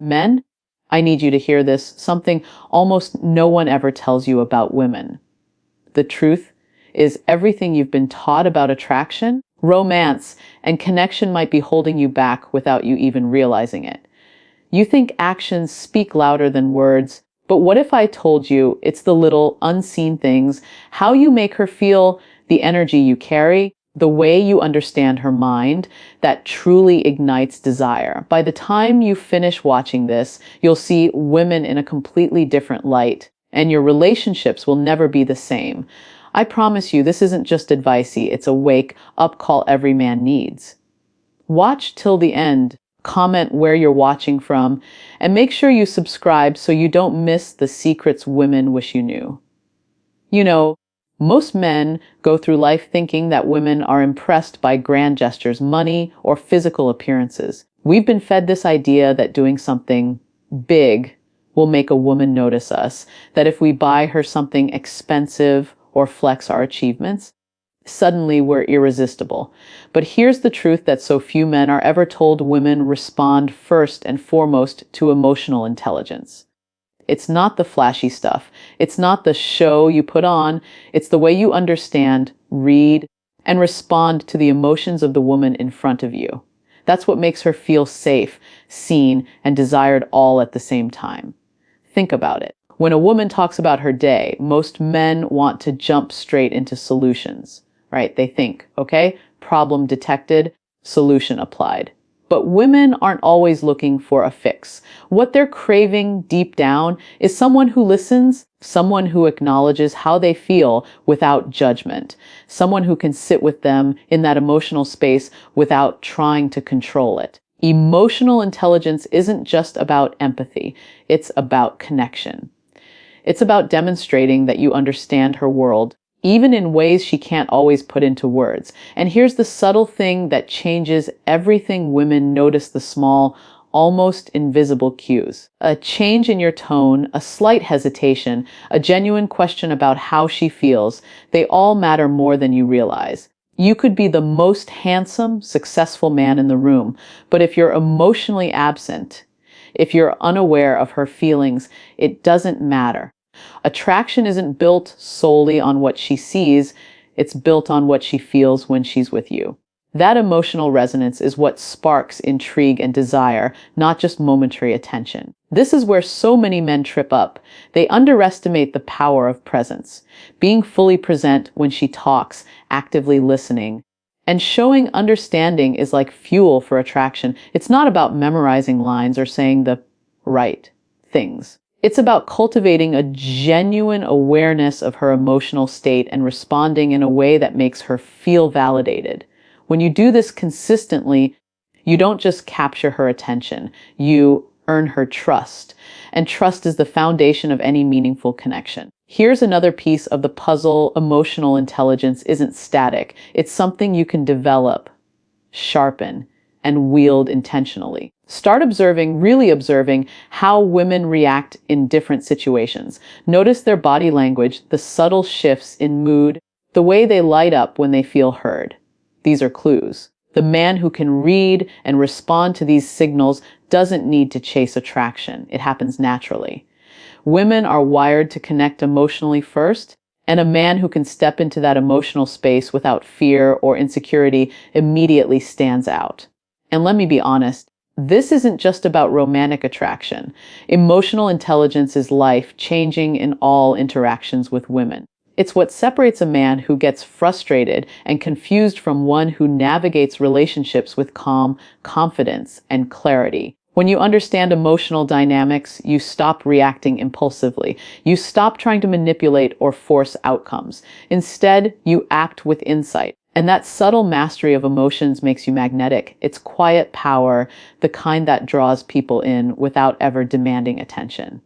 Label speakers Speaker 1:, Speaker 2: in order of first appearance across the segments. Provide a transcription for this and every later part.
Speaker 1: Men, I need you to hear this, something almost no one ever tells you about women. The truth is everything you've been taught about attraction, romance, and connection might be holding you back without you even realizing it. You think actions speak louder than words, but what if I told you it's the little unseen things, how you make her feel, the energy you carry, the way you understand her mind, that truly ignites desire. By the time you finish watching this, you'll see women in a completely different light, and your relationships will never be the same. I promise you, this isn't just advicey, it's a wake-up call every man needs. Watch till the end, comment where you're watching from, and make sure you subscribe so you don't miss the secrets women wish you knew. You know, most men go through life thinking that women are impressed by grand gestures, money, or physical appearances. We've been fed this idea that doing something big will make a woman notice us, that if we buy her something expensive or flex our achievements, suddenly we're irresistible. But here's the truth that so few men are ever told: women respond first and foremost to emotional intelligence. It's not the flashy stuff. It's not the show you put on. It's the way you understand, read, and respond to the emotions of the woman in front of you. That's what makes her feel safe, seen, and desired all at the same time. Think about it. When a woman talks about her day, most men want to jump straight into solutions, right? They think, okay, problem detected, solution applied. But women aren't always looking for a fix. What they're craving deep down is someone who listens, someone who acknowledges how they feel without judgment, someone who can sit with them in that emotional space without trying to control it. Emotional intelligence isn't just about empathy, it's about connection. It's about demonstrating that you understand her world, even in ways she can't always put into words. And here's the subtle thing that changes everything: women notice the small, almost invisible cues. A change in your tone, a slight hesitation, a genuine question about how she feels, they all matter more than you realize. You could be the most handsome, successful man in the room, but if you're emotionally absent, if you're unaware of her feelings, it doesn't matter. Attraction isn't built solely on what she sees, it's built on what she feels when she's with you. That emotional resonance is what sparks intrigue and desire, not just momentary attention. This is where so many men trip up. They underestimate the power of presence, being fully present when she talks, actively listening. And showing understanding is like fuel for attraction. It's not about memorizing lines or saying the right things. It's about cultivating a genuine awareness of her emotional state and responding in a way that makes her feel validated. When you do this consistently, you don't just capture her attention, you earn her trust. And trust is the foundation of any meaningful connection. Here's another piece of the puzzle: emotional intelligence isn't static. It's something you can develop, sharpen, and wield intentionally. Start observing, really observing, how women react in different situations. Notice their body language, the subtle shifts in mood, the way they light up when they feel heard. These are clues. The man who can read and respond to these signals doesn't need to chase attraction. It happens naturally. Women are wired to connect emotionally first, and a man who can step into that emotional space without fear or insecurity immediately stands out. And let me be honest, this isn't just about romantic attraction. Emotional intelligence is life-changing in all interactions with women. It's what separates a man who gets frustrated and confused from one who navigates relationships with calm, confidence, and clarity. When you understand emotional dynamics, you stop reacting impulsively. You stop trying to manipulate or force outcomes. Instead, you act with insight. And that subtle mastery of emotions makes you magnetic. It's quiet power, the kind that draws people in without ever demanding attention.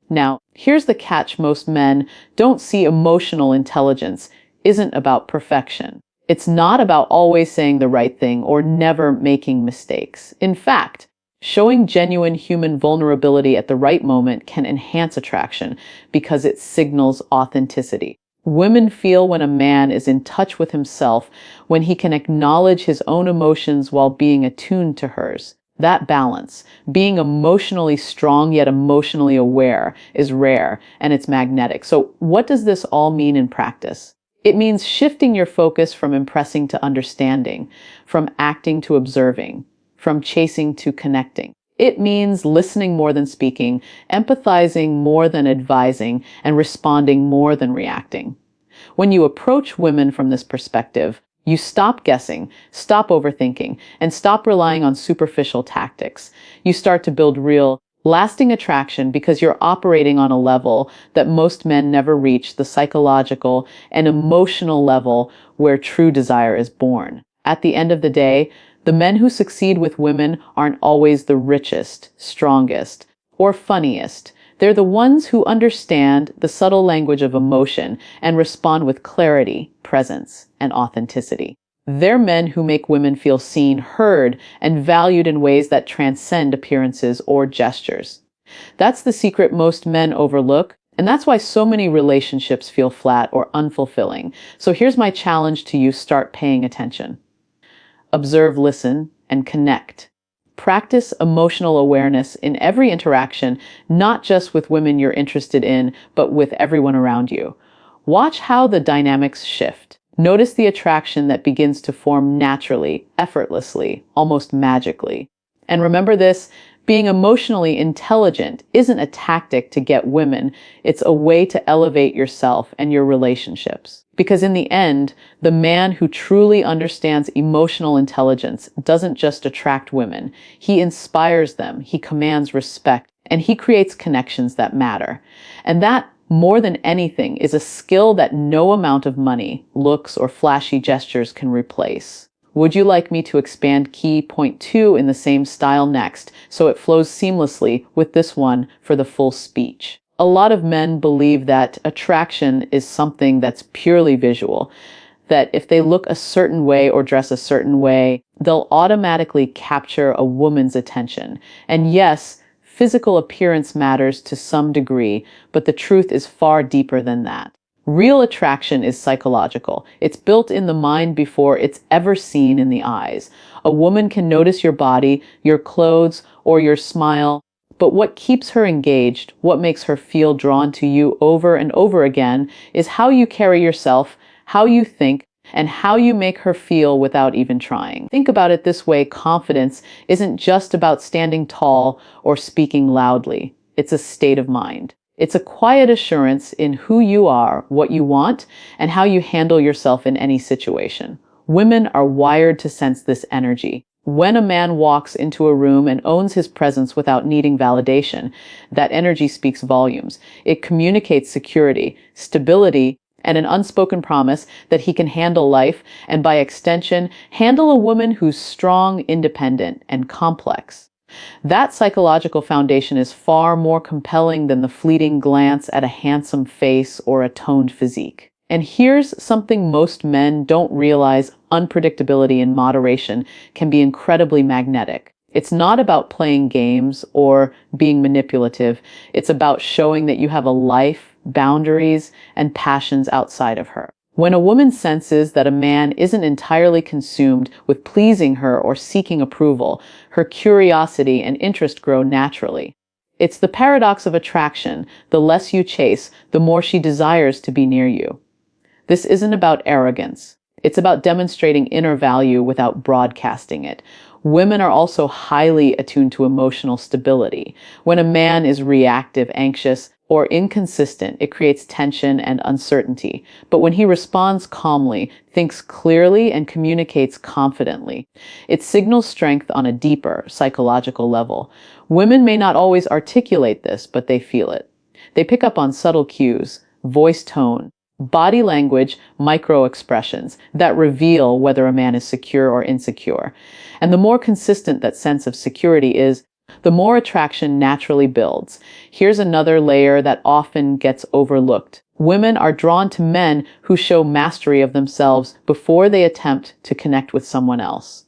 Speaker 1: Now, here's the catch: most men don't see emotional intelligence isn't about perfection. It's not about always saying the right thing or never making mistakes. In fact, showing genuine human vulnerability at the right moment can enhance attraction because it signals authenticity. Women feel when a man is in touch with himself, when he can acknowledge his own emotions while being attuned to hers. That balance, being emotionally strong yet emotionally aware, is rare and it's magnetic. So what does this all mean in practice? It means shifting your focus from impressing to understanding, from acting to observing, from chasing to connecting. It means listening more than speaking, empathizing more than advising, and responding more than reacting. When you approach women from this perspective, you stop guessing, stop overthinking, and stop relying on superficial tactics. You start to build real, lasting attraction because you're operating on a level that most men never reach, the psychological and emotional level where true desire is born. At the end of the day, the men who succeed with women aren't always the richest, strongest, or funniest. They're the ones who understand the subtle language of emotion and respond with clarity, presence, and authenticity. They're men who make women feel seen, heard, and valued in ways that transcend appearances or gestures. That's the secret most men overlook, and that's why so many relationships feel flat or unfulfilling. So here's my challenge to you: start paying attention. Observe, listen, and connect. Practice emotional awareness in every interaction, not just with women you're interested in, but with everyone around you. Watch how the dynamics shift. Notice the attraction that begins to form naturally, effortlessly, almost magically. And remember this: being emotionally intelligent isn't a tactic to get women, it's a way to elevate yourself and your relationships. Because in the end, the man who truly understands emotional intelligence doesn't just attract women, he inspires them, he commands respect, and he creates connections that matter. And that, more than anything, is a skill that no amount of money, looks, or flashy gestures can replace. Would you like me to expand key point 2 in the same style next, so it flows seamlessly with this one for the full speech? A lot of men believe that attraction is something that's purely visual, that if they look a certain way or dress a certain way, they'll automatically capture a woman's attention. And yes, physical appearance matters to some degree, but the truth is far deeper than that. Real attraction is psychological. It's built in the mind before it's ever seen in the eyes. A woman can notice your body, your clothes, or your smile, but what keeps her engaged, what makes her feel drawn to you over and over again, is how you carry yourself, how you think, and how you make her feel without even trying. Think about it this way: confidence isn't just about standing tall or speaking loudly. It's a state of mind. It's a quiet assurance in who you are, what you want, and how you handle yourself in any situation. Women are wired to sense this energy. When a man walks into a room and owns his presence without needing validation, that energy speaks volumes. It communicates security, stability, and an unspoken promise that he can handle life, and by extension, handle a woman who's strong, independent, and complex. That psychological foundation is far more compelling than the fleeting glance at a handsome face or a toned physique. And here's something most men don't realize: unpredictability in moderation can be incredibly magnetic. It's not about playing games or being manipulative. It's about showing that you have a life, boundaries, and passions outside of her. When a woman senses that a man isn't entirely consumed with pleasing her or seeking approval, her curiosity and interest grow naturally. It's the paradox of attraction: the less you chase, the more she desires to be near you. This isn't about arrogance. It's about demonstrating inner value without broadcasting it. Women are also highly attuned to emotional stability. When a man is reactive, anxious, or inconsistent, it creates tension and uncertainty. But when he responds calmly, thinks clearly, and communicates confidently, it signals strength on a deeper psychological level. Women may not always articulate this, but they feel it. They pick up on subtle cues, voice tone, body language, micro expressions that reveal whether a man is secure or insecure. And the more consistent that sense of security is, the more attraction naturally builds. Here's another layer that often gets overlooked. Women are drawn to men who show mastery of themselves before they attempt to connect with someone else.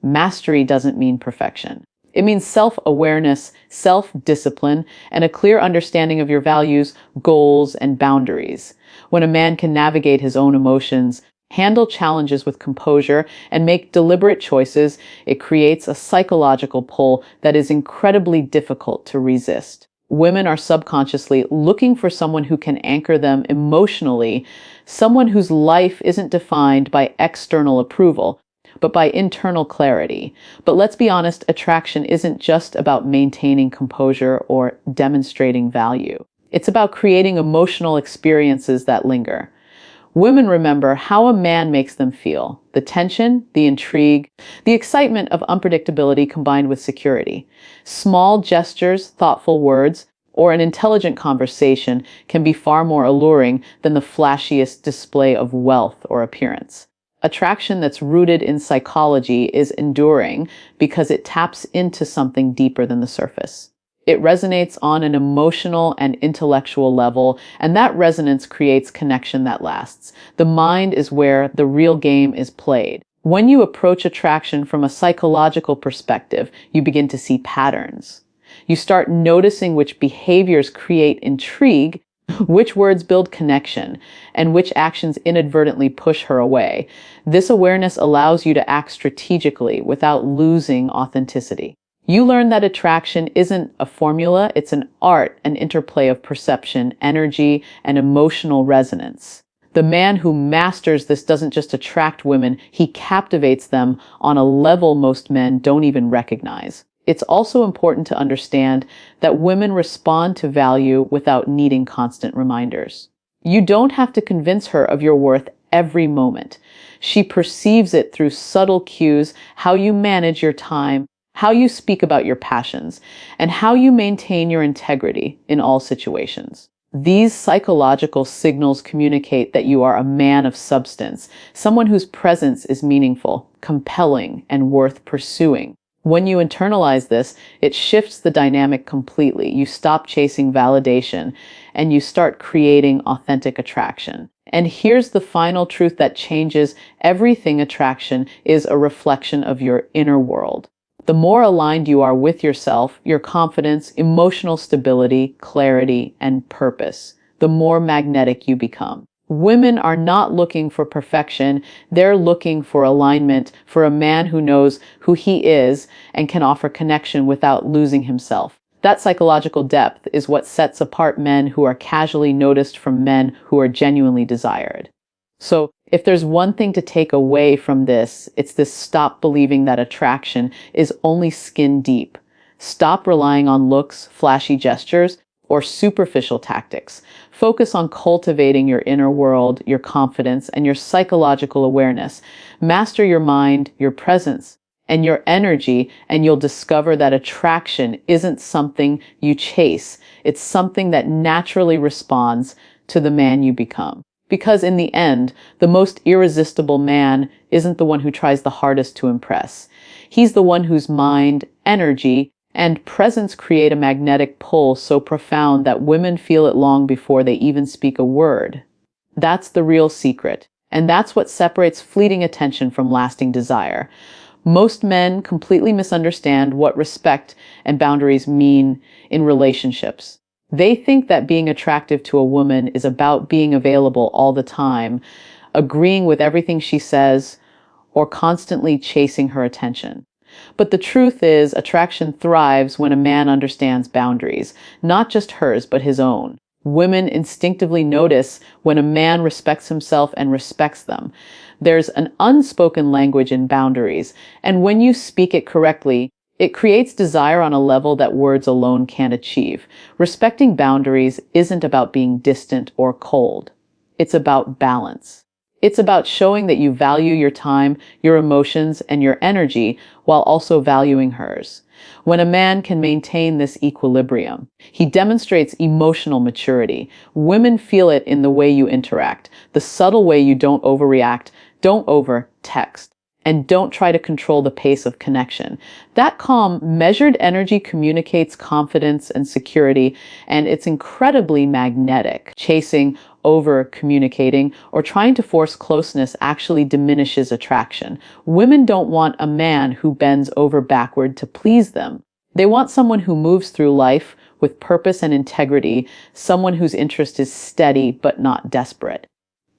Speaker 1: Mastery doesn't mean perfection. It means self-awareness, self-discipline, and a clear understanding of your values, goals, and boundaries. When a man can navigate his own emotions, handle challenges with composure, and make deliberate choices, it creates a psychological pull that is incredibly difficult to resist. Women are subconsciously looking for someone who can anchor them emotionally, someone whose life isn't defined by external approval, but by internal clarity. But let's be honest, attraction isn't just about maintaining composure or demonstrating value. It's about creating emotional experiences that linger. Women remember how a man makes them feel, the tension, the intrigue, the excitement of unpredictability combined with security. Small gestures, thoughtful words, or an intelligent conversation can be far more alluring than the flashiest display of wealth or appearance. Attraction that's rooted in psychology is enduring because it taps into something deeper than the surface. It resonates on an emotional and intellectual level, and that resonance creates connection that lasts. The mind is where the real game is played. When you approach attraction from a psychological perspective, you begin to see patterns. You start noticing which behaviors create intrigue, which words build connection, and which actions inadvertently push her away. This awareness allows you to act strategically without losing authenticity. You learn that attraction isn't a formula, it's an art, an interplay of perception, energy, and emotional resonance. The man who masters this doesn't just attract women, he captivates them on a level most men don't even recognize. It's also important to understand that women respond to value without needing constant reminders. You don't have to convince her of your worth every moment. She perceives it through subtle cues, how you manage your time, how you speak about your passions, and how you maintain your integrity in all situations. These psychological signals communicate that you are a man of substance, someone whose presence is meaningful, compelling, and worth pursuing. When you internalize this, it shifts the dynamic completely. You stop chasing validation and you start creating authentic attraction. And here's the final truth that changes everything: attraction is a reflection of your inner world. The more aligned you are with yourself, your confidence, emotional stability, clarity, and purpose, the more magnetic you become. Women are not looking for perfection. They're looking for alignment, for a man who knows who he is and can offer connection without losing himself. That psychological depth is what sets apart men who are casually noticed from men who are genuinely desired. So, if there's one thing to take away from this, it's this: stop believing that attraction is only skin deep. Stop relying on looks, flashy gestures, or superficial tactics. Focus on cultivating your inner world, your confidence, and your psychological awareness. Master your mind, your presence, and your energy, and you'll discover that attraction isn't something you chase. It's something that naturally responds to the man you become. Because in the end, the most irresistible man isn't the one who tries the hardest to impress. He's the one whose mind, energy, and presence create a magnetic pull so profound that women feel it long before they even speak a word. That's the real secret, and that's what separates fleeting attention from lasting desire. Most men completely misunderstand what respect and boundaries mean in relationships. They think that being attractive to a woman is about being available all the time, agreeing with everything she says, or constantly chasing her attention. But the truth is, attraction thrives when a man understands boundaries, not just hers, but his own. Women instinctively notice when a man respects himself and respects them. There's an unspoken language in boundaries, and when you speak it correctly, it creates desire on a level that words alone can't achieve. Respecting boundaries isn't about being distant or cold. It's about balance. It's about showing that you value your time, your emotions, and your energy while also valuing hers. When a man can maintain this equilibrium, he demonstrates emotional maturity. Women feel it in the way you interact, the subtle way you don't overreact, don't over-text, and don't try to control the pace of connection. That calm, measured energy communicates confidence and security, and it's incredibly magnetic. Chasing, over-communicating, or trying to force closeness actually diminishes attraction. Women don't want a man who bends over backward to please them. They want someone who moves through life with purpose and integrity, someone whose interest is steady but not desperate.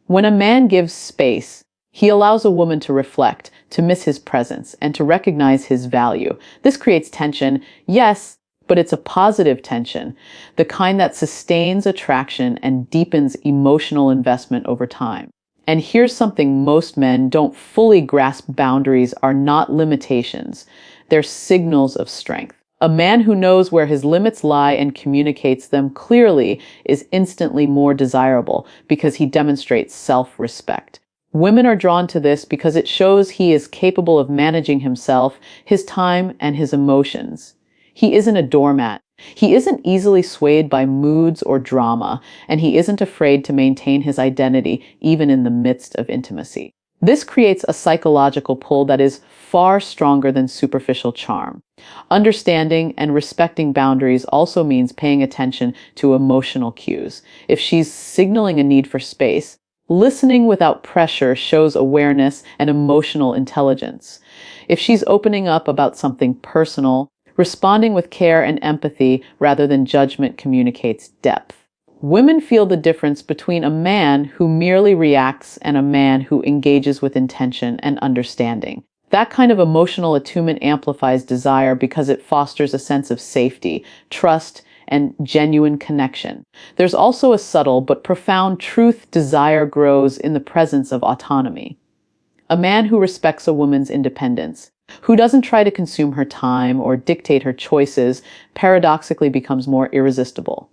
Speaker 1: When a man gives space, He allows a woman to reflect, to miss his presence, and to recognize his value. This creates tension, yes, but it's a positive tension, the kind that sustains attraction and deepens emotional investment over time. And here's something most men don't fully grasp: boundaries are not limitations, they're signals of strength. A man who knows where his limits lie and communicates them clearly is instantly more desirable because he demonstrates self-respect. Women are drawn to this because it shows he is capable of managing himself, his time, and his emotions. He isn't a doormat. He isn't easily swayed by moods or drama, and he isn't afraid to maintain his identity even in the midst of intimacy. This creates a psychological pull that is far stronger than superficial charm. Understanding and respecting boundaries also means paying attention to emotional cues. If she's signaling a need for space, listening without pressure shows awareness and emotional intelligence. If she's opening up about something personal, responding with care and empathy rather than judgment communicates depth. Women feel the difference between a man who merely reacts and a man who engages with intention and understanding. That kind of emotional attunement amplifies desire because it fosters a sense of safety, trust, and genuine connection. There's also a subtle but profound truth: desire grows in the presence of autonomy. A man who respects a woman's independence, who doesn't try to consume her time or dictate her choices, paradoxically becomes more irresistible.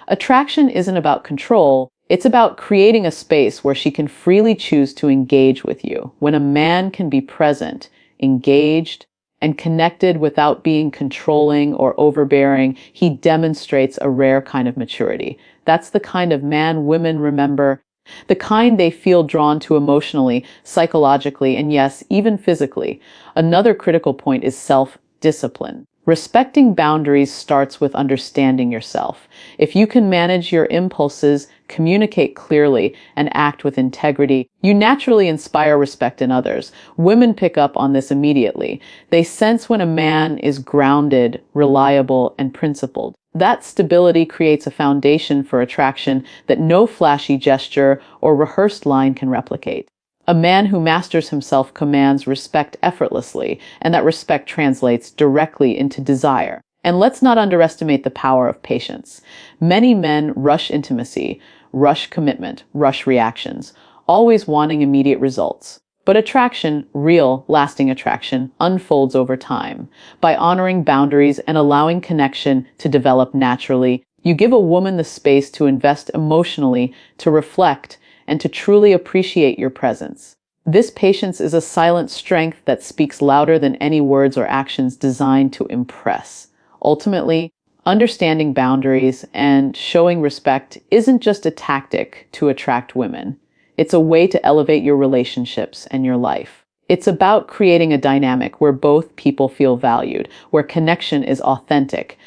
Speaker 1: Attraction isn't about control, it's about creating a space where she can freely choose to engage with you. When a man can be present, engaged, and connected without being controlling or overbearing, he demonstrates a rare kind of maturity. That's the kind of man women remember, the kind they feel drawn to emotionally, psychologically, and yes, even physically. Another critical point is self-discipline. Respecting boundaries starts with understanding yourself. If you can manage your impulses, communicate clearly, and act with integrity, you naturally inspire respect in others. Women pick up on this immediately. They sense when a man is grounded, reliable, and principled. That stability creates a foundation for attraction that no flashy gesture or rehearsed line can replicate. A man who masters himself commands respect effortlessly, and that respect translates directly into desire. And let's not underestimate the power of patience. Many men rush intimacy, rush commitment, rush reactions, always wanting immediate results. But attraction, real, lasting attraction, unfolds over time. By honoring boundaries and allowing connection to develop naturally, you give a woman the space to invest emotionally, to reflect, and to truly appreciate your presence. This patience is a silent strength that speaks louder than any words or actions designed to impress. Ultimately, understanding boundaries and showing respect isn't just a tactic to attract women. It's a way to elevate your relationships and your life. It's about creating a dynamic where both people feel valued, where connection is authentic,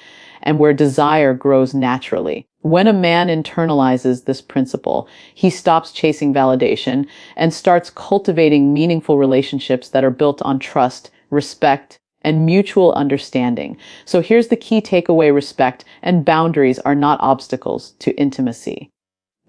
Speaker 1: and where desire grows naturally. When a man internalizes this principle, he stops chasing validation and starts cultivating meaningful relationships that are built on trust, respect, and mutual understanding. So here's the key takeaway: respect and boundaries are not obstacles to intimacy.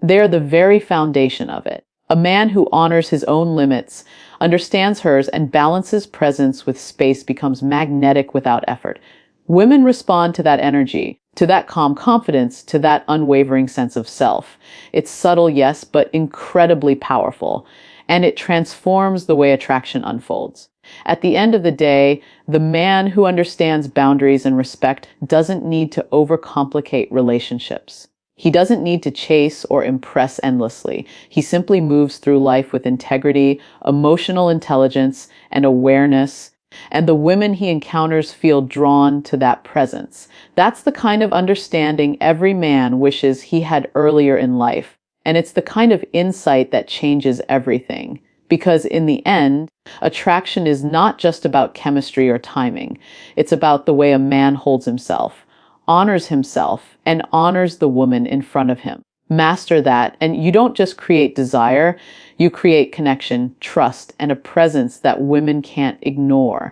Speaker 1: They are the very foundation of it. A man who honors his own limits, understands hers, and balances presence with space becomes magnetic without effort. Women respond to that energy, to that calm confidence, to that unwavering sense of self. It's subtle, yes, but incredibly powerful, and it transforms the way attraction unfolds. At the end of the day, the man who understands boundaries and respect doesn't need to overcomplicate relationships. He doesn't need to chase or impress endlessly. He simply moves through life with integrity, emotional intelligence, and awareness. And the women he encounters feel drawn to that presence. That's the kind of understanding every man wishes he had earlier in life. And it's the kind of insight that changes everything. Because in the end, attraction is not just about chemistry or timing. It's about the way a man holds himself, honors himself, and honors the woman in front of him. Master that, and you don't just create desire, you create connection, trust, and a presence that women can't ignore.